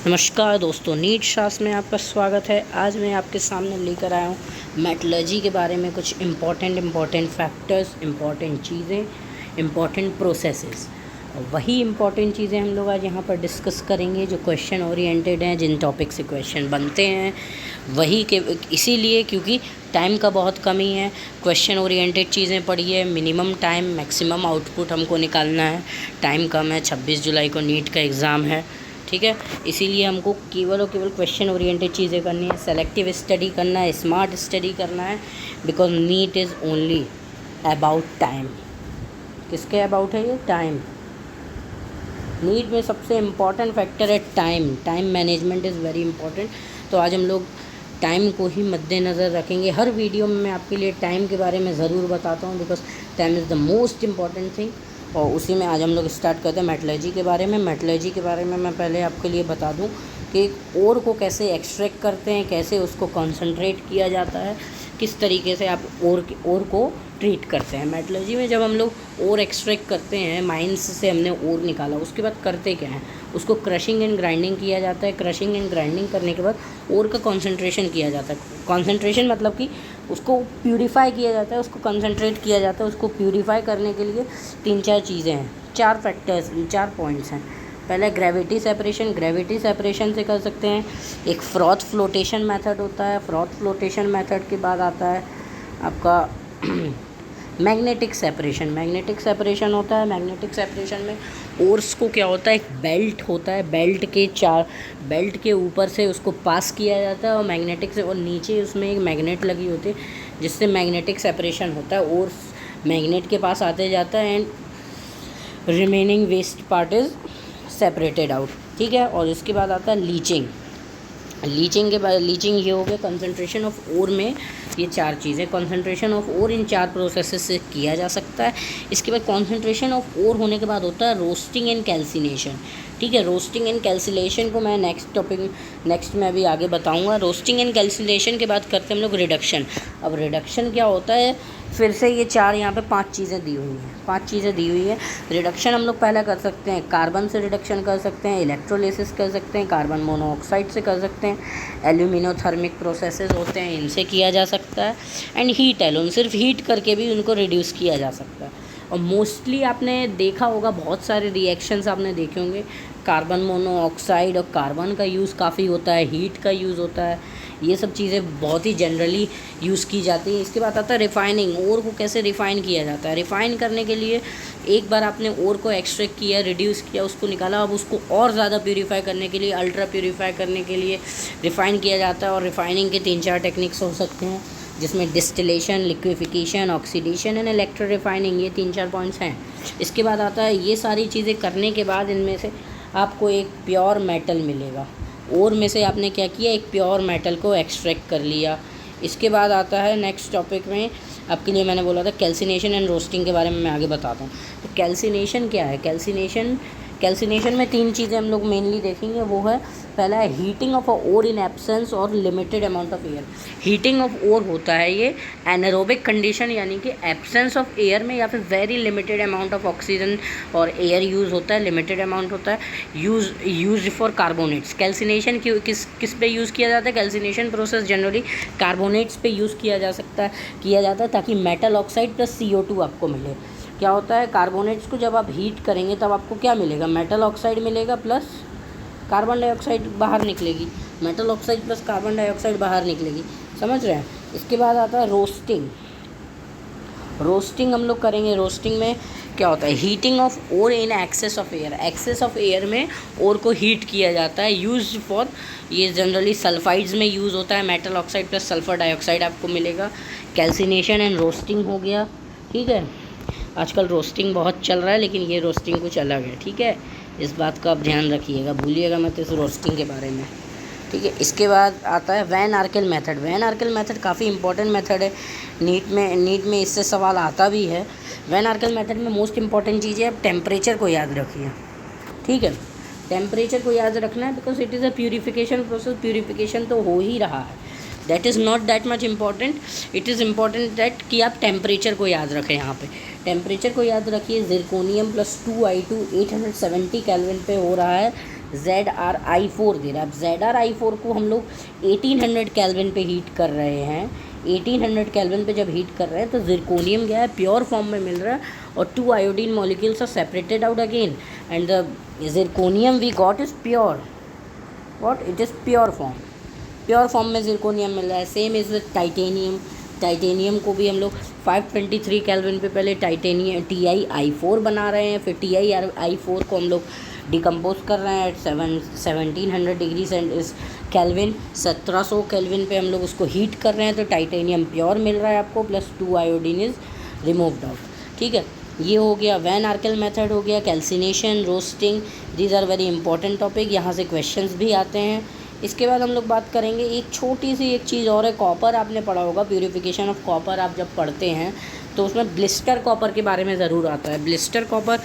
नमस्कार दोस्तों, नीट शास्त्र में आपका स्वागत है। आज मैं आपके सामने लेकर आया हूँ मेटलर्जी के बारे में कुछ इम्पॉर्टेंट फैक्टर्स, इम्पॉर्टेंट चीज़ें, इम्पॉर्टेंट प्रोसेसेस। वही इम्पॉर्टेंट चीज़ें हम लोग आज यहाँ पर डिस्कस करेंगे जो क्वेश्चन ओरिएंटेड हैं, जिन टॉपिक से क्वेश्चन बनते हैं। वही के इसीलिए क्योंकि टाइम का बहुत कमी है, क्वेश्चन ओरिएंटेड चीज़ें पढ़िए। मिनिमम टाइम, मैक्सिमम आउटपुट हमको निकालना है। टाइम कम है, 26 जुलाई को नीट का एग्ज़ाम है, ठीक है। इसीलिए हमको केवल और केवल क्वेश्चन ओरिएंटेड चीज़ें करनी है, सेलेक्टिव स्टडी करना है, स्मार्ट स्टडी करना है। Because NEET is only about time. किसके अबाउट है ये? टाइम। नीट में सबसे इम्पॉर्टेंट फैक्टर है time. Time management is very important. तो आज हम लोग टाइम को ही मद्देनज़र रखेंगे। हर वीडियो में मैं आपके लिए टाइम के बारे में ज़रूर बताता हूँ, because time is the most important thing. और उसी में आज हम लोग स्टार्ट करते हैं मेटलर्जी के बारे में। मेटलर्जी के बारे में मैं पहले आपके लिए बता दूं कि ओर को कैसे एक्सट्रैक्ट करते हैं, कैसे उसको कंसंट्रेट किया जाता है, किस तरीके से आप ओर को ट्रीट करते हैं। मेटलर्जी में जब हम लोग ओर एक्सट्रैक्ट करते हैं, माइंस से हमने ओर निकाला, उसके बाद करते क्या है, उसको क्रशिंग एंड ग्राइंडिंग किया जाता है। क्रशिंग एंड ग्राइंडिंग करने के बाद ओर का कंसंट्रेशन किया जाता है। कंसंट्रेशन मतलब कि उसको प्यूरीफाई किया जाता है, उसको कंसंट्रेट किया जाता है। उसको प्यूरीफाई करने के लिए 3-4 चीज़ें हैं, 4 फैक्टर्स, 4 पॉइंट्स हैं। पहले ग्रेविटी सेपरेशन। ग्रेविटी सेपरेशन से कर सकते हैं। एक फ्रॉथ फ्लोटेशन मेथड होता है। फ्रॉथ फ्लोटेशन मेथड के बाद आता है आपका मैग्नेटिक सेपरेशन। मैग्नेटिक सेपरेशन होता है। मैग्नेटिक सेपरेशन में ओर्स को क्या होता है, एक बेल्ट होता है, बेल्ट के ऊपर से उसको पास किया जाता है और मैग्नेटिक से, और नीचे उसमें एक मैग्नेट लगी होती है जिससे मैग्नेटिक सेपरेशन होता है। ओर्स मैग्नेट के पास आते जाता है and remaining west part is separated out, ठीक है। और इसके बाद आता है लीचिंग। लीचिंग के बाद ये हो गया कंसंट्रेशन ऑफ ओर में। ये 4 चीज़ें, कंसंट्रेशन ऑफ ओर इन 4 प्रोसेसेस से किया जा सकता है। इसके बाद कंसंट्रेशन ऑफ ओर होने के बाद होता है रोस्टिंग एंड कैल्सिनेशन, ठीक है। रोस्टिंग एंड कैल्सिनेशन को मैं नेक्स्ट में अभी आगे बताऊंगा। रोस्टिंग एंड कैल्सिनेशन के बाद करते हैं हम लोग रिडक्शन। अब रिडक्शन क्या होता है, फिर से ये 4 यहाँ पे 5 चीज़ें दी हुई हैं, 5 चीज़ें दी हुई है। रिडक्शन हम लोग पहले कर सकते हैं, कार्बन से रिडक्शन कर सकते हैं, इलेक्ट्रोलिसिस कर सकते हैं, कार्बन मोनोऑक्साइड से कर सकते हैं, एल्यूमिनोथर्मिक प्रोसेसेस होते हैं, इनसे किया जा सकता है। एंड हीट एलोन, सिर्फ हीट करके भी उनको रिड्यूस किया जा सकता है। और मोस्टली आपने देखा होगा, बहुत सारे रिएक्शंस आपने देखे होंगे, कार्बन मोनोऑक्साइड और कार्बन का यूज़ काफ़ी होता है, हीट का यूज़ होता है। ये सब चीज़ें बहुत ही जनरली यूज़ की जाती हैं। इसके बाद आता है रिफ़ाइनिंग। ओर को कैसे रिफ़ाइन किया जाता है। रिफ़ाइन करने के लिए एक बार आपने ओर को एक्सट्रैक्ट किया, रिड्यूस किया, उसको निकाला, अब उसको और ज़्यादा प्यूरीफाई करने के लिए, अल्ट्रा प्यूरीफाई करने के लिए रिफ़ाइन किया जाता है। और रिफ़ाइनिंग के 3-4 टेक्निक्स हो सकते हैं, जिसमें distillation, liquefaction, oxidation and electro refining, ये 3-4 पॉइंट्स हैं। इसके बाद आता है, ये सारी चीज़ें करने के बाद इनमें से आपको एक प्योर मेटल मिलेगा। ओर में से आपने क्या किया, एक प्योर मेटल को एक्सट्रैक्ट कर लिया। इसके बाद आता है नेक्स्ट टॉपिक में आपके लिए मैंने बोला था कैल्सिनेशन एंड रोस्टिंग के बारे में मैं आगे बताता हूँ। तो कैल्सिनेशन क्या है? कैल्सिनेशन में 3 चीज़ें हम लोग मेनली देखेंगे। वो है, पहला है heating of ore in absence और limited amount of air. Heating of ore होता है ये एनारोबिक कंडीशन, यानी कि एब्सेंस ऑफ एयर में या फिर very limited amount of oxygen और एयर यूज़ होता है, लिमिटेड अमाउंट होता है, यूज फॉर कार्बोनेट्स। कैल्सिनेशन किस पे यूज़ किया जाता है? कैल्सिनेशन प्रोसेस जनरली कार्बोनेट्स पे यूज़ किया जाता है ताकि मेटल ऑक्साइड प्लस CO2 आपको मिले। क्या होता है, कार्बोनेट्स को जब आप हीट करेंगे तब आपको क्या मिलेगा, मेटल ऑक्साइड मिलेगा प्लस कार्बन डाइऑक्साइड बाहर निकलेगी। Metal oxide plus carbon dioxide बाहर निकलेगी, समझ रहे हैं। इसके बाद आता है रोस्टिंग। रोस्टिंग हम लोग करेंगे। रोस्टिंग में क्या होता है, heating of ore in excess of air. Excess of air में ओर को हीट किया जाता है, यूज फॉर, ये जनरली सल्फाइड्स में यूज़ होता है। Metal oxide plus sulphur dioxide आपको मिलेगा। कैल्सिनेशन एंड रोस्टिंग हो गया, ठीक है। आजकल रोस्टिंग बहुत चल रहा है, लेकिन ये रोस्टिंग कुछ अलग है, ठीक है। इस बात का आप ध्यान रखिएगा, भूलिएगा मत इस रोस्टिंग के बारे में, ठीक है। इसके बाद आता है वैन आर्केल मेथड। वैन आर्केल मेथड काफ़ी इंपॉर्टेंट मेथड है, नीट में इससे सवाल आता भी है। वैन आर्केल मेथड में मोस्ट इंपॉर्टेंट चीज़ है, टेम्परेचर को याद रखिए, ठीक है। टेम्परेचर को याद रखना है, because it is a purification process. Purification तो हो ही रहा है, that is not that much important. It is important that कि आप टेम्परेचर को याद रखें। यहाँ पे टेम्परेचर को याद रखिए, जिरकोनियम +2I2 870 केल्विन पे हो रहा है। ZrI4 दे रहा है। अब ZrI4 को हम लोग 1800 केल्विन पे हीट कर रहे हैं। 1800 केल्विन पे जब हीट कर रहे हैं तो जिरकोनियम क्या है, प्योर फॉर्म में मिल रहा है और 2 iodine molecules are separated out again and the zirconium we got is pure, what it is pure form, pure form में जिरकोनियम मिल रहा है। Same is with titanium. Titanium को भी हम लोग 523 केल्विन पे पहले टाइटेनियम TiI4 बना रहे हैं, फिर TiI4 को हम लोग डिकम्पोज कर रहे हैं एट 1700 डिग्री केल्विन, 1700 केल्विन पे हम लोग उसको हीट कर रहे हैं तो टाइटेनियम प्योर मिल रहा है आपको, plus 2 iodine is removed out. ठीक है, ये हो गया वैन आर्केल मेथड, हो गया calcination, roasting, these are very important topic, यहाँ से क्वेश्चंस भी आते हैं। इसके बाद हम लोग बात करेंगे एक छोटी सी एक चीज़ और है, कॉपर आपने पढ़ा होगा, प्यूरिफिकेशन ऑफ कॉपर आप जब पढ़ते हैं तो उसमें ब्लिस्टर कॉपर के बारे में ज़रूर आता है। Blister copper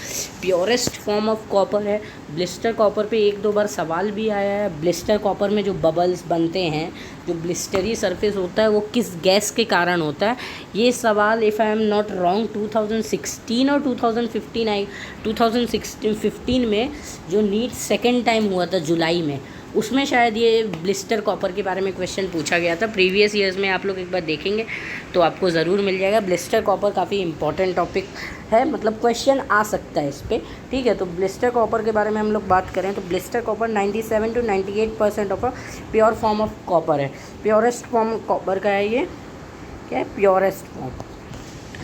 purest form of copper है। ब्लिस्टर कॉपर पे 1-2 बार सवाल भी आया है। ब्लिस्टर कॉपर में जो बबल्स बनते हैं, जो ब्लिस्टरी सरफेस होता है, वो किस गैस के कारण होता है, ये सवाल if I am not wrong 2016 और 2015 में जो नीट सेकेंड टाइम हुआ था जुलाई में, उसमें शायद ये ब्लिस्टर कॉपर के बारे में क्वेश्चन पूछा गया था। प्रीवियस ईयर्स में आप लोग एक बार देखेंगे तो आपको ज़रूर मिल जाएगा। ब्लिस्टर कॉपर काफ़ी इंपॉर्टेंट टॉपिक है, मतलब क्वेश्चन आ सकता है इस पर। ठीक है, तो ब्लिस्टर कॉपर के बारे में हम लोग बात करें तो blister copper 97 to 98% of a pure form of copper है। प्योरेस्ट फॉर्म कॉपर का है ये, क्या है, प्योरेस्ट फॉर्म।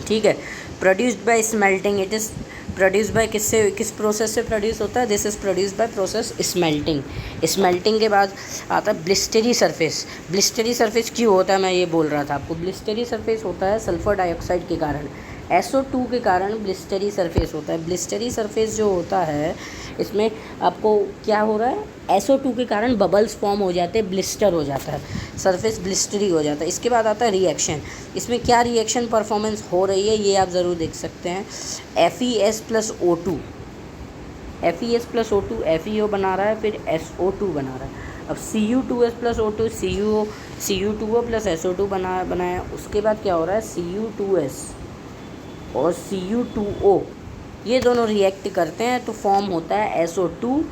ठीक है, produced by smelting, it is produce by किस प्रोसेस से प्रोड्यूस होता है, this is produce by process smelting. Smelting के बाद आता है ब्लिस्टरी सरफेस। ब्लिस्टरी सरफेस क्यों होता है, मैं ये बोल रहा था आपको। ब्लिस्टरी सरफेस होता है सल्फ़र डाइऑक्साइड के कारण, SO2 के कारण ब्लिस्टरी सरफेस होता है। ब्लिस्टरी सरफेस जो होता है इसमें आपको क्या हो रहा है, SO2 के कारण बबल्स फॉर्म हो जाते हैं, ब्लिस्टर हो जाता है, सरफेस ब्लिस्टरी हो जाता है। इसके बाद आता है रिएक्शन। इसमें क्या रिएक्शन परफॉर्मेंस हो रही है ये आप ज़रूर देख सकते हैं। FeS + O2, FeS + O2 FeO बना रहा है, फिर SO2 बना रहा है। अब Cu2S + O2 Cu2O + SO2 बनाया। उसके बाद क्या हो रहा है, Cu2S और Cu2O ये दोनों रिएक्ट करते हैं तो फॉर्म होता है SO2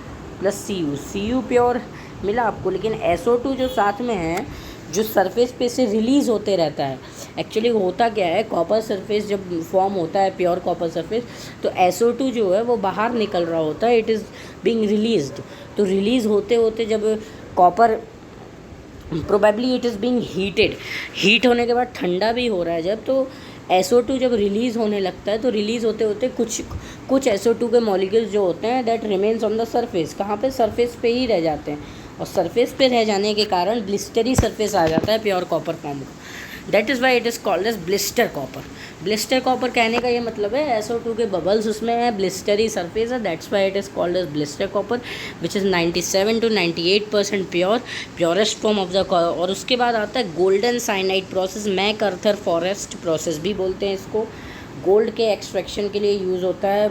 + Cu प्योर मिला आपको, लेकिन SO2 जो साथ में है, जो सरफेस पे से रिलीज़ होते रहता है। एक्चुअली होता क्या है, कॉपर सरफेस जब फॉर्म होता है, प्योर कॉपर सरफेस, तो SO2 जो है वो बाहर निकल रहा होता है, इट इज़ बीइंग रिलीज्ड। तो रिलीज़ होते होते जब copper probably it is being heated, heat होने के बाद ठंडा भी हो रहा है जब, तो SO2 जब रिलीज़ होने लगता है तो रिलीज़ होते होते कुछ SO2 के मॉलिक्यूल्स जो होते हैं that remains on the surface, कहाँ पे, सरफेस पे ही रह जाते हैं, और सरफेस पे रह जाने के कारण ब्लिस्टरी सरफेस आ जाता है प्योर कॉपर फॉर्म का। That is why it is called as blister copper. Blister copper कहने का ये मतलब है SO2 के बबल्स उसमें है, ब्लिस्टरी सरफेस है, that's why it is called as blister copper which is 97 to 98% purest form of the. और उसके बाद आता है golden cyanide process, MacArthur Forrest process भी बोलते हैं इसको। गोल्ड के एक्सट्रैक्शन के लिए यूज़ होता है,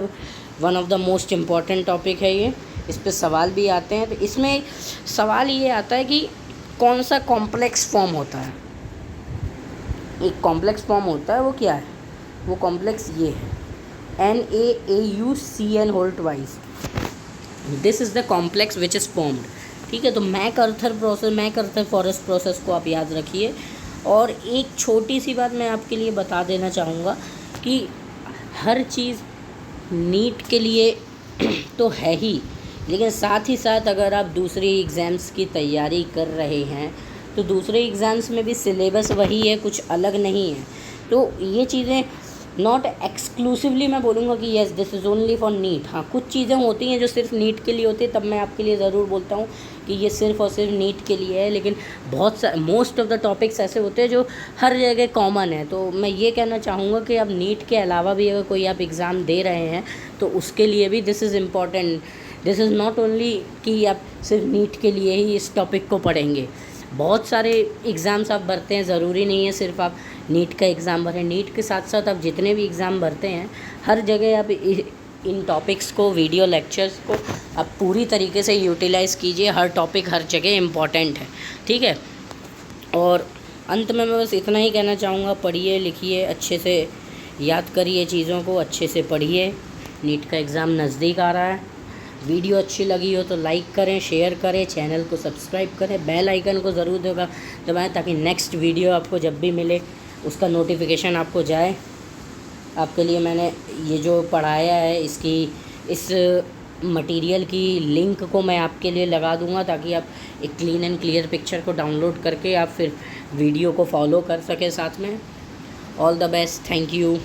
one of the most important topic है ये, इस पर सवाल भी आते हैं। तो इसमें सवाल ये आता है कि कौन सा कॉम्प्लेक्स फॉर्म होता है, एक कॉम्प्लेक्स फॉर्म होता है, वो क्या है, वो कॉम्प्लेक्स ये है NaAuCN whole twice, this is the complex which is formed. ठीक है, तो MacArthur process, MacArthur Forrest process को आप याद रखिए। और एक छोटी सी बात मैं आपके लिए बता देना चाहूँगा कि हर चीज़ नीट के लिए तो है ही, लेकिन साथ ही साथ अगर आप दूसरे एग्ज़ाम्स की तैयारी कर रहे हैं तो दूसरे एग्ज़ाम्स में भी सिलेबस वही है, कुछ अलग नहीं है। तो ये चीज़ें नॉट एक्सक्लूसिवली मैं बोलूँगा कि yes this is only for NEET. हाँ, कुछ चीज़ें होती हैं जो सिर्फ नीट के लिए होती है, तब मैं आपके लिए ज़रूर बोलता हूँ कि ये सिर्फ और सिर्फ नीट के लिए है, लेकिन मोस्ट ऑफ द टॉपिक्स ऐसे होते हैं जो हर जगह कॉमन है। तो मैं ये कहना चाहूँगा कि आप नीट के अलावा भी अगर कोई आप एग्ज़ाम दे रहे हैं तो उसके लिए भी this is important. This is not only कि आप सिर्फ नीट के लिए ही इस टॉपिक को पढ़ेंगे। बहुत सारे एग्ज़ाम्स आप भरते हैं, ज़रूरी नहीं है सिर्फ आप नीट का एग्ज़ाम भरें। नीट के साथ साथ आप जितने भी एग्ज़ाम भरते हैं, हर जगह आप इन टॉपिक्स को, वीडियो लेक्चर्स को आप पूरी तरीके से यूटिलाइज़ कीजिए। हर टॉपिक हर जगह इम्पॉर्टेंट है, ठीक है। और अंत में मैं बस इतना ही कहना चाहूँगा, पढ़िए लिखिए, अच्छे से याद करिए चीज़ों को, अच्छे से पढ़िए। नीट का एग्ज़ाम नज़दीक आ रहा है, वीडियो अच्छी लगी हो तो लाइक करें, शेयर करें, चैनल को सब्सक्राइब करें, बेल आइकन को ज़रूर दबाएं ताकि नेक्स्ट वीडियो आपको जब भी मिले उसका नोटिफिकेशन आपको जाए। आपके लिए मैंने ये जो पढ़ाया है इस मटेरियल की लिंक को मैं आपके लिए लगा दूंगा ताकि आप एक क्लीन एंड क्लियर पिक्चर को डाउनलोड करके आप फिर वीडियो को फॉलो कर सकें साथ में। All the best, thank you.